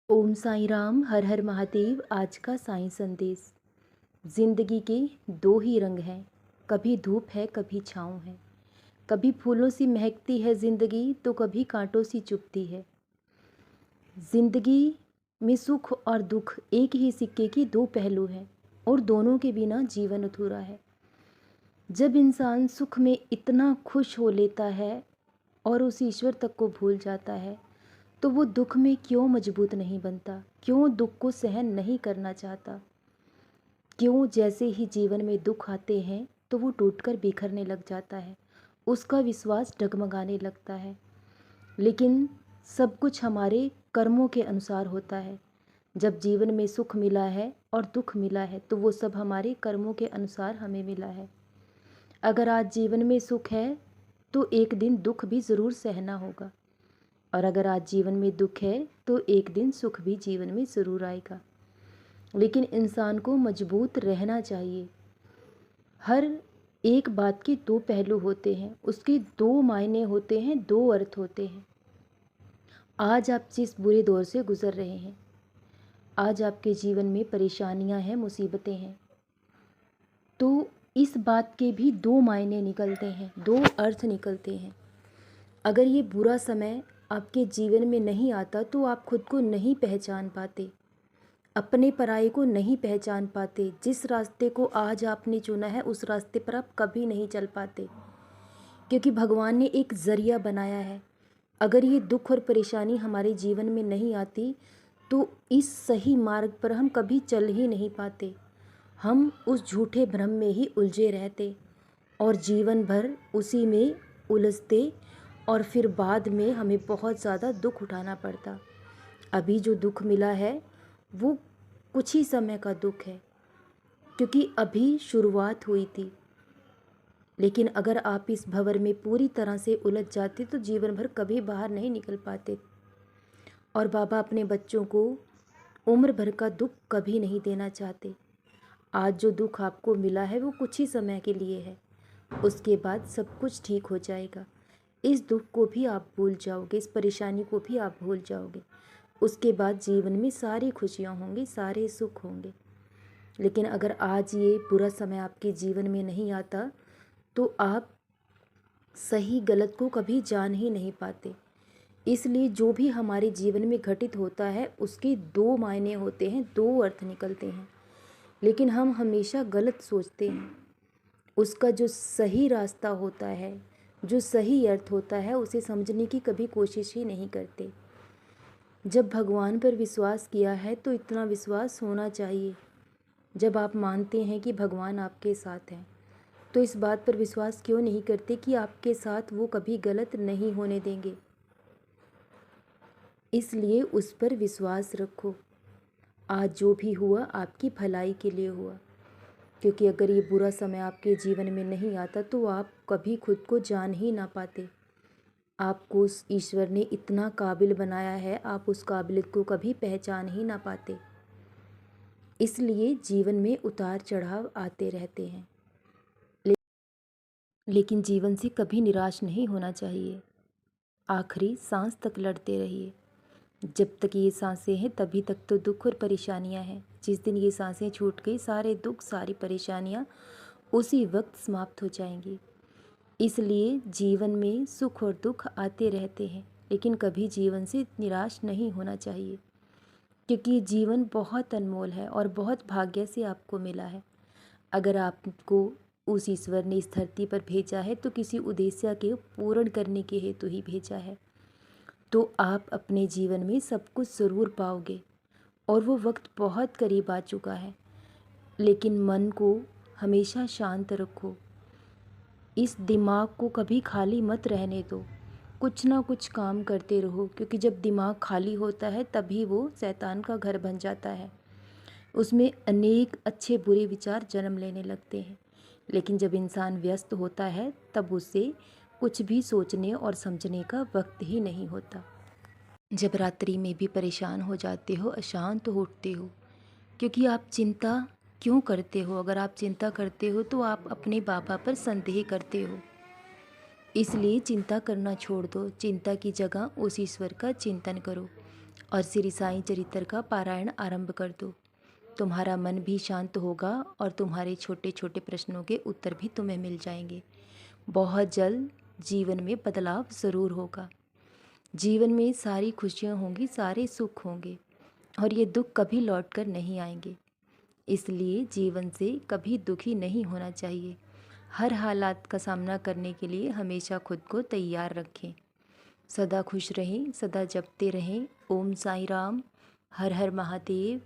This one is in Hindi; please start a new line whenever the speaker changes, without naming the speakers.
ओम साईं राम, हर हर महादेव। आज का साईं संदेश। जिंदगी के दो ही रंग हैं, कभी धूप है कभी छाँव है। कभी फूलों सी महकती है जिंदगी तो कभी कांटों सी चुभती है। जिंदगी में सुख और दुख एक ही सिक्के की दो पहलू हैं और दोनों के बिना जीवन अधूरा है। जब इंसान सुख में इतना खुश हो लेता है और उस ईश्वर तक को भूल जाता है तो वो दुख में क्यों मजबूत नहीं बनता, क्यों दुख को सहन नहीं करना चाहता, क्यों जैसे ही जीवन में दुख आते हैं तो वो टूटकर बिखरने लग जाता है, उसका विश्वास डगमगाने लगता है। लेकिन सब कुछ हमारे कर्मों के अनुसार होता है। जब जीवन में सुख मिला है और दुख मिला है तो वो सब हमारे कर्मों के अनुसार हमें मिला है। अगर आज जीवन में सुख है तो एक दिन दुख भी ज़रूर सहना होगा, और अगर आज जीवन में दुख है तो एक दिन सुख भी जीवन में ज़रूर आएगा। लेकिन इंसान को मजबूत रहना चाहिए। हर एक बात के दो पहलू होते हैं, उसके दो मायने होते हैं, दो अर्थ होते हैं। आज आप जिस बुरे दौर से गुज़र रहे हैं, आज आपके जीवन में परेशानियां हैं, मुसीबतें हैं, तो इस बात के भी दो मायने निकलते हैं, दो अर्थ निकलते हैं। अगर ये बुरा समय आपके जीवन में नहीं आता तो आप खुद को नहीं पहचान पाते, अपने पराये को नहीं पहचान पाते। जिस रास्ते को आज आपने चुना है उस रास्ते पर आप कभी नहीं चल पाते, क्योंकि भगवान ने एक ज़रिया बनाया है। अगर ये दुख और परेशानी हमारे जीवन में नहीं आती तो इस सही मार्ग पर हम कभी चल ही नहीं पाते। हम उस झूठे भ्रम में ही उलझे रहते और जीवन भर उसी में उलझते, और फिर बाद में हमें बहुत ज़्यादा दुख उठाना पड़ता। अभी जो दुख मिला है वो कुछ ही समय का दुख है, क्योंकि अभी शुरुआत हुई थी। लेकिन अगर आप इस भंवर में पूरी तरह से उलझ जाते तो जीवन भर कभी बाहर नहीं निकल पाते। और बाबा अपने बच्चों को उम्र भर का दुख कभी नहीं देना चाहते। आज जो दुख आपको मिला है वो कुछ ही समय के लिए है, उसके बाद सब कुछ ठीक हो जाएगा। इस दुख को भी आप भूल जाओगे, इस परेशानी को भी आप भूल जाओगे। उसके बाद जीवन में सारी खुशियाँ होंगी, सारे सुख होंगे। लेकिन अगर आज ये बुरा समय आपके जीवन में नहीं आता तो आप सही गलत को कभी जान ही नहीं पाते। इसलिए जो भी हमारे जीवन में घटित होता है उसके दो मायने होते हैं, दो अर्थ निकलते हैं। लेकिन हम हमेशा गलत सोचते हैं। उसका जो सही रास्ता होता है, जो सही अर्थ होता है, उसे समझने की कभी कोशिश ही नहीं करते। जब भगवान पर विश्वास किया है तो इतना विश्वास होना चाहिए। जब आप मानते हैं कि भगवान आपके साथ हैं तो इस बात पर विश्वास क्यों नहीं करते कि आपके साथ वो कभी गलत नहीं होने देंगे। इसलिए उस पर विश्वास रखो। आज जो भी हुआ आपकी भलाई के लिए हुआ, क्योंकि अगर ये बुरा समय आपके जीवन में नहीं आता तो आप कभी खुद को जान ही ना पाते। आपको उस ईश्वर ने इतना काबिल बनाया है, आप उस काबिलियत को कभी पहचान ही ना पाते। इसलिए जीवन में उतार चढ़ाव आते रहते हैं, लेकिन जीवन से कभी निराश नहीं होना चाहिए। आखिरी सांस तक लड़ते रहिए। जब तक ये सांसें हैं तभी तक तो दुख और परेशानियां हैं। जिस दिन ये सांसें छूट गई, सारे दुख सारी परेशानियां उसी वक्त समाप्त हो जाएंगी। इसलिए जीवन में सुख और दुख आते रहते हैं, लेकिन कभी जीवन से निराश नहीं होना चाहिए, क्योंकि जीवन बहुत अनमोल है और बहुत भाग्य से आपको मिला है। अगर आपको उस ईश्वर ने इस धरती पर भेजा है तो किसी उद्देश्य के पूर्ण करने के हेतु ही भेजा है। तो आप अपने जीवन में सब कुछ ज़रूर पाओगे, और वो वक्त बहुत करीब आ चुका है। लेकिन मन को हमेशा शांत रखो, इस दिमाग को कभी खाली मत रहने दो, कुछ ना कुछ काम करते रहो, क्योंकि जब दिमाग खाली होता है तभी वो शैतान का घर बन जाता है। उसमें अनेक अच्छे बुरे विचार जन्म लेने लगते हैं। लेकिन जब इंसान व्यस्त होता है तब उसे कुछ भी सोचने और समझने का वक्त ही नहीं होता। जब रात्रि में भी परेशान हो जाते हो, अशांत हो उठते हो, क्योंकि आप चिंता क्यों करते हो? अगर आप चिंता करते हो तो आप अपने बाबा पर संदेह करते हो। इसलिए चिंता करना छोड़ दो, चिंता की जगह उस ईश्वर का चिंतन करो। और श्री साईं चरित्र का पारायण आरंभ कर दो। तुम्हारा मन भी शांत होगा और तुम्हारे छोटे छोटे प्रश्नों के उत्तर भी तुम्हें मिल जाएंगे। बहुत जल्द जीवन में बदलाव ज़रूर होगा। जीवन में सारी खुशियाँ होंगी, सारे सुख होंगे और ये दुख कभी लौट कर नहीं आएंगे। इसलिए जीवन से कभी दुखी नहीं होना चाहिए। हर हालात का सामना करने के लिए हमेशा खुद को तैयार रखें। सदा खुश रहें, सदा जपते रहें। ओम साईं राम। हर हर महादेव।